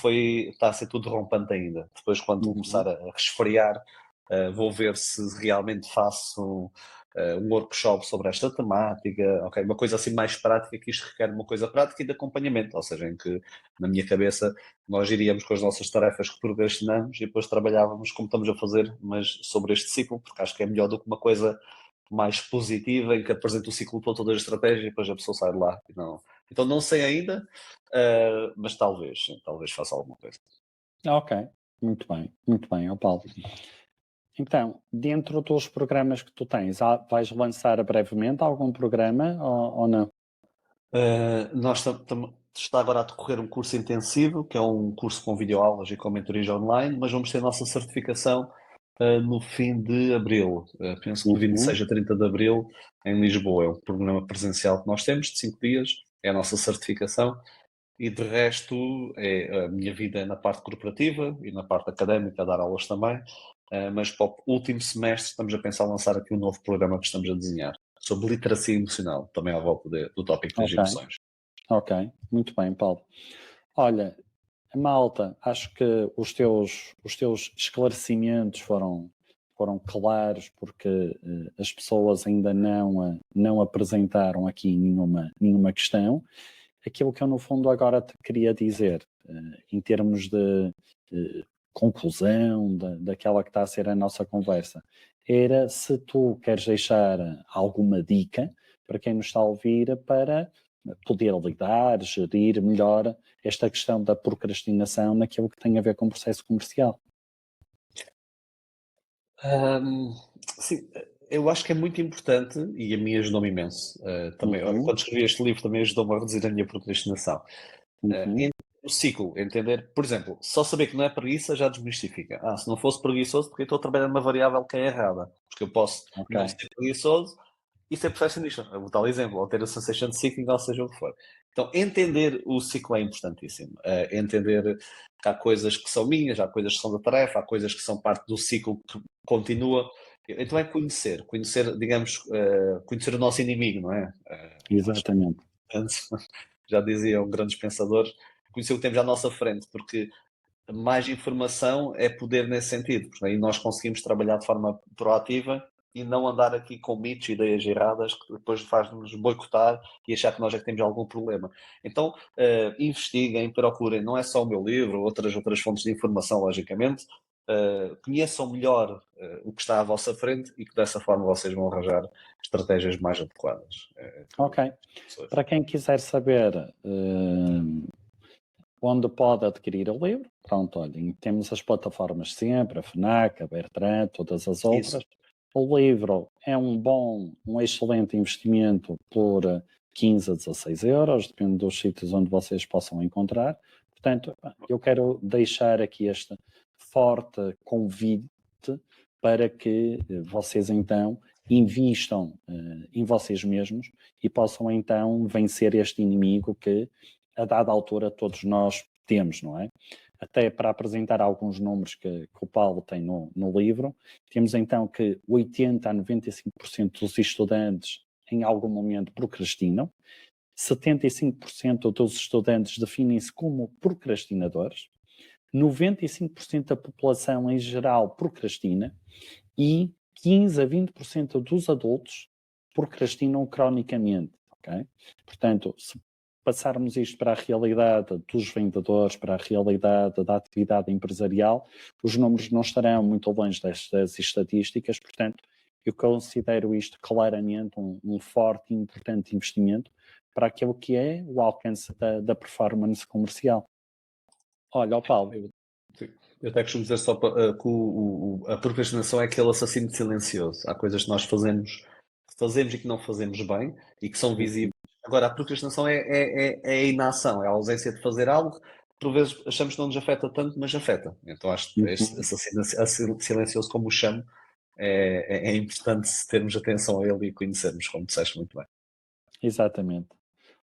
está a ser tudo rompante ainda. Depois, quando começar a resfriar, vou ver se realmente faço um workshop sobre esta temática, okay? Uma coisa assim mais prática, que isto requer uma coisa prática e de acompanhamento, ou seja, em que na minha cabeça nós iríamos com as nossas tarefas que procrastinamos e depois trabalhávamos como estamos a fazer, mas sobre este ciclo, porque acho que é melhor do que uma coisa mais positiva, em que apresenta o ciclo todo, toda a estratégia e depois a pessoa sai de lá. E não. Então não sei ainda, mas talvez faça alguma coisa. Ok, muito bem, Paulo. Então, dentro dos programas que tu tens, vais lançar brevemente algum programa ou não? Nós está agora a decorrer um curso intensivo, que é um curso com videoaulas e com mentorias online, mas vamos ter a nossa certificação no fim de abril. Penso que de 26 a 30 de abril em Lisboa. É um programa presencial que nós temos de 5 dias, é a nossa certificação. E de resto, a minha vida é na parte corporativa e na parte académica, a dar aulas também. Mas para o último semestre estamos a pensar em lançar aqui um novo programa que estamos a desenhar, sobre literacia emocional, também à volta do tópico das emoções. Ok, muito bem, Paulo. Olha, Malta, acho que os teus esclarecimentos foram claros, porque as pessoas ainda não apresentaram aqui nenhuma questão. Aquilo que eu, no fundo, agora te queria dizer, em termos de conclusão daquela que está a ser a nossa conversa, era se tu queres deixar alguma dica para quem nos está a ouvir para poder lidar, gerir melhor esta questão da procrastinação naquilo que tem a ver com o processo comercial. Sim, eu acho que é muito importante e a mim ajudou-me imenso. Também, quando escrevi este livro, também ajudou-me a reduzir a minha procrastinação. Entender o ciclo, entender, por exemplo, só saber que não é preguiça já desmistifica. Se não fosse preguiçoso, porque eu estou a trabalhar numa variável que é errada. Porque eu posso Ok. não ser preguiçoso e ser perfeccionista. O tal exemplo, ou ter a sensation seeking, ou seja o que for. Então, entender o ciclo é importantíssimo. Entender que há coisas que são minhas, há coisas que são da tarefa, há coisas que são parte do ciclo que continua. Então é conhecer, digamos, conhecer o nosso inimigo, não é? Exatamente. Já diziam grandes pensadores, conhecer o que temos à nossa frente, porque mais informação é poder nesse sentido, porque aí nós conseguimos trabalhar de forma proativa e não andar aqui com mitos, ideias erradas que depois faz-nos boicotar e achar que nós é que temos algum problema. Então, investiguem, procurem, não é só o meu livro, outras fontes de informação, logicamente, conheçam melhor o que está à vossa frente e que dessa forma vocês vão arranjar estratégias mais adequadas. Ok. Para quem quiser saber onde pode adquirir o livro, pronto, olhem, temos as plataformas sempre, a FNAC, a Bertrand, todas as outras. Isso. O livro é um excelente investimento por 15 a 16 euros, depende dos sítios onde vocês possam encontrar. Portanto, eu quero deixar aqui este forte convite para que vocês então invistam em vocês mesmos e possam então vencer este inimigo que a dada altura todos nós temos, não é? Até para apresentar alguns números que o Paulo tem no livro, temos então que 80% a 95% dos estudantes em algum momento procrastinam, 75% dos estudantes definem-se como procrastinadores, 95% da população em geral procrastina e 15 a 20% dos adultos procrastinam cronicamente, ok? Portanto, se passarmos isto para a realidade dos vendedores, para a realidade da atividade empresarial, os números não estarão muito longe destas estatísticas, portanto, eu considero isto claramente um forte e importante investimento para aquilo que é o alcance da performance comercial. Olha, Paulo. Eu até costumo dizer só que a procrastinação é aquele assassino silencioso. Há coisas que nós fazemos e que não fazemos bem e que são visíveis. Agora, a procrastinação é a inação, é a ausência de fazer algo que por vezes achamos que não nos afeta tanto, mas afeta. Então acho que este assassino silencioso, como o chamo, é importante termos atenção a ele e conhecermos, como disseste muito bem. Exatamente.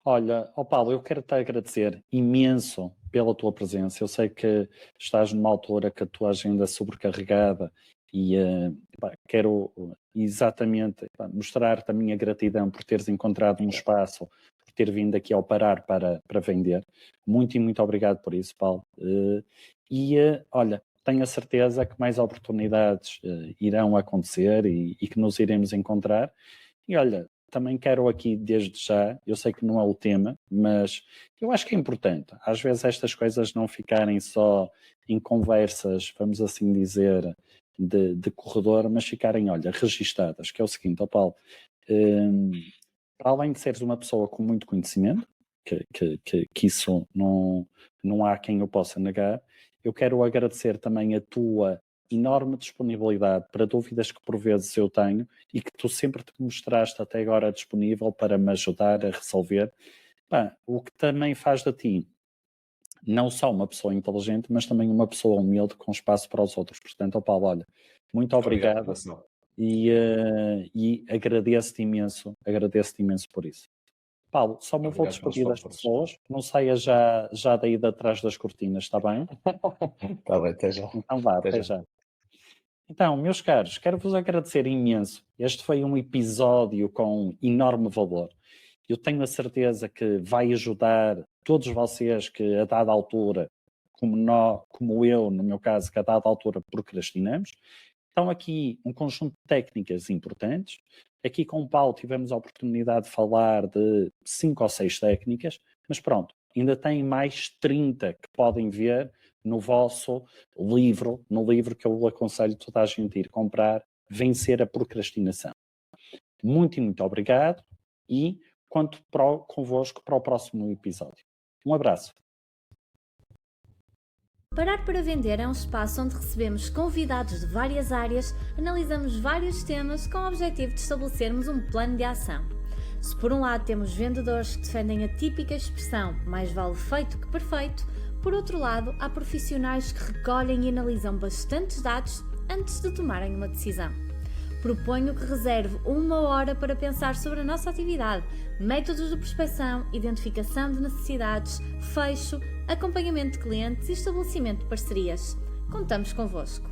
Olha, Paulo, eu quero-te agradecer imenso pela tua presença. Eu sei que estás numa altura que a tua agenda é sobrecarregada e quero exatamente mostrar-te a minha gratidão por teres encontrado um espaço, por ter vindo aqui ao Parar para vender. Muito e muito obrigado por isso, Paulo. Olha, tenho a certeza que mais oportunidades irão acontecer e que nos iremos encontrar. E olha, também quero aqui, desde já, eu sei que não é o tema, mas eu acho que é importante, às vezes estas coisas não ficarem só em conversas, vamos assim dizer, de corredor, mas ficarem, olha, registadas, que é o seguinte, Paulo, para além de seres uma pessoa com muito conhecimento, que isso não há quem eu possa negar, eu quero agradecer também a tua enorme disponibilidade para dúvidas que por vezes eu tenho e que tu sempre te mostraste até agora disponível para me ajudar a resolver. O que também faz de ti não só uma pessoa inteligente, mas também uma pessoa humilde com espaço para os outros. Portanto, Paulo, olha, muito obrigado e agradeço-te imenso por isso. Paulo, só me vou despedir das pessoas, não saia já daí de atrás das cortinas, está bem? Está bem, até já. Então vá, até já. Então, meus caros, quero-vos agradecer imenso. Este foi um episódio com enorme valor. Eu tenho a certeza que vai ajudar todos vocês que, a dada altura, como eu, no meu caso, que a dada altura procrastinamos. Então aqui um conjunto de técnicas importantes. Aqui com o Paulo tivemos a oportunidade de falar de 5 ou 6 técnicas, mas pronto, ainda tem mais 30 que podem ver no vosso livro, no livro que eu aconselho toda a gente a ir comprar, Vencer a Procrastinação. Muito e muito obrigado e conto convosco para o próximo episódio. Um abraço. Parar para Vender é um espaço onde recebemos convidados de várias áreas, analisamos vários temas com o objetivo de estabelecermos um plano de ação. Se por um lado temos vendedores que defendem a típica expressão mais vale feito que perfeito, por outro lado há profissionais que recolhem e analisam bastantes dados antes de tomarem uma decisão. Proponho que reserve 1 hora para pensar sobre a nossa atividade, métodos de prospecção, identificação de necessidades, fecho, acompanhamento de clientes e estabelecimento de parcerias. Contamos convosco!